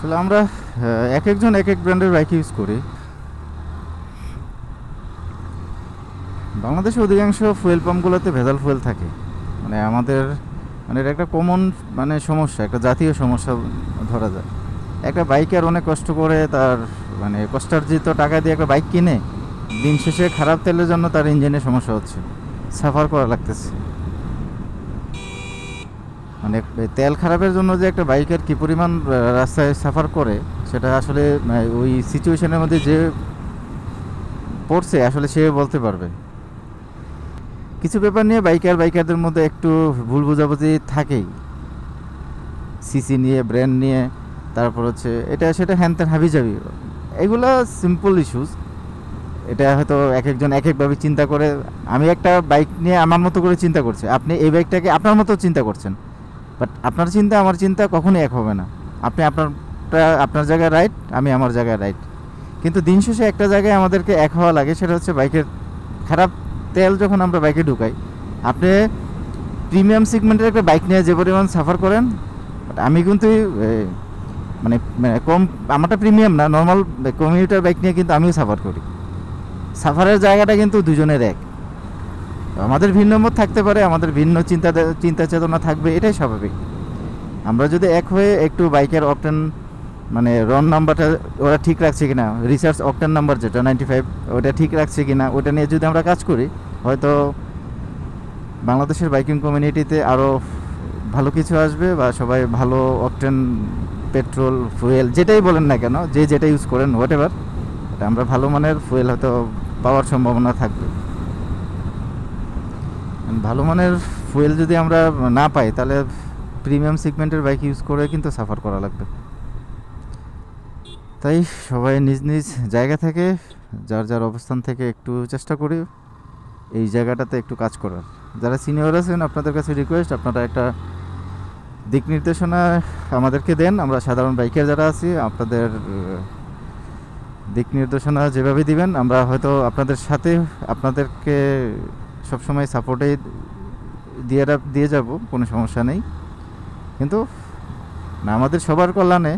আসলে আমরা এক একজন এক এক ব্র্যান্ডের বাইক ইউজ করি। বাংলাদেশে অধিকাংশ ফুয়েল পাম্পগুলোতে ভেজাল ফুয়েল থাকে, মানে আমাদের মানে এটা একটা কমন মানে সমস্যা, একটা জাতীয় সমস্যা ধরা যায়। একটা বাইকার অনেক কষ্ট করে তার মানে কষ্টার্জিত টাকা দিয়ে একটা বাইক কিনে দিন শেষে খারাপ তেলের জন্য তার ইঞ্জিনে সমস্যা হচ্ছে, সাফার করা লাগতেছে। মানে তেল খারাপের জন্য যে একটা বাইকের কী পরিমাণ রাস্তায় সাফার করে সেটা আসলে ওই সিচুয়েশনের মধ্যে যে পড়ছে আসলে সে বলতে পারবে। কিছু ব্যাপার নিয়ে বাইকারদের মধ্যে একটু ভুল বোঝাবুঝি থাকেই, সিসি নিয়ে, ব্র্যান্ড নিয়ে, তারপর হচ্ছে এটা সেটা হ্যান ত্যান হাবিজাবি, এগুলো সিম্পল ইস্যুস। এটা হয়তো এক একজন এক একভাবে চিন্তা করে। আমি একটা বাইক নিয়ে আমার মতো করে চিন্তা করছি, আপনি এই বাইকটাকে আপনার মতো চিন্তা করছেন, বাট আপনার চিন্তা আমার চিন্তা কখনোই এক হবে না। আপনি আপনারটা আপনার জায়গায় রাইট, আমি আমার জায়গায় রাইট, কিন্তু দিন শেষে একটা জায়গায় আমাদেরকে এক হওয়া লাগে, সেটা হচ্ছে বাইকের খারাপ তেল যখন আমরা বাইকে ঢুকাই। আপনি প্রিমিয়াম সেগমেন্টের একটা বাইক নিয়ে যে পরিমাণ সাফার করেন, বাট আমি কিন্তু মানে কম, আমারটা প্রিমিয়াম না, নর্মাল কমিউটার বাইক নিয়ে কিন্তু আমিও সাফার করি। সাফারের জায়গাটা কিন্তু দুজনের এক। আমাদের ভিন্ন মত থাকতে পারে, আমাদের ভিন্ন চিন্তা চেতনা থাকবে, এটাই স্বাভাবিক। আমরা যদি এক হয়ে একটু বাইকের অকটেন মানে রন নাম্বারটা ওরা ঠিক রাখছে কিনা, রিসার্চ অকটেন নাম্বার যেটা 95 ওটা ঠিক রাখছে কিনা, ওটা নিয়ে যদি আমরা কাজ করি, হয়তো বাংলাদেশের বাইকিং কমিউনিটিতে আরও ভালো কিছু আসবে, বা সবাই ভালো অকটেন পেট্রোল ফুয়েল যেটাই বলেন না কেন, যে যেটা ইউজ করেন হোয়াট এভার, এটা আমরা ভালো মানের ফুয়েল হয়তো পাওয়ার সম্ভাবনা থাকবে। ভালো মানের ফুয়েল যদি আমরা না পাই, তাহলে প্রিমিয়াম সেগমেন্টের বাইক ইউজ করে কিন্তু সাফার করা লাগবে। তাই সবাই নিজ নিজ জায়গা থেকে, যার যার অবস্থান থেকে একটু চেষ্টা করি এই জায়গাটাতে একটু কাজ করার। যারা সিনিয়র আছেন আপনাদের কাছে রিকোয়েস্ট, আপনারা একটা দিক নির্দেশনা আমাদেরকে দেন। আমরা সাধারণ বাইকার যারা আছি, আপনাদের দিক নির্দেশনা যেভাবে দিবেন, আমরা হয়তো আপনাদের সাথে আপনাদেরকে সবসময় সাপোর্টে দিয়ে যাব, কোনো সমস্যা নেই। কিন্তু না, আমাদের সবার কল্যাণে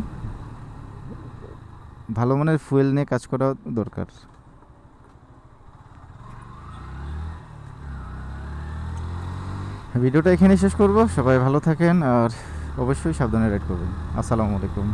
ভালো মানের ফুয়েল নিয়ে কাজ করা দরকার। ভিডিওটা এখানেই শেষ করব। সবাই ভালো থাকেন আর অবশ্যই সাবধানে রাইড করবেন। আসসালামু আলাইকুম।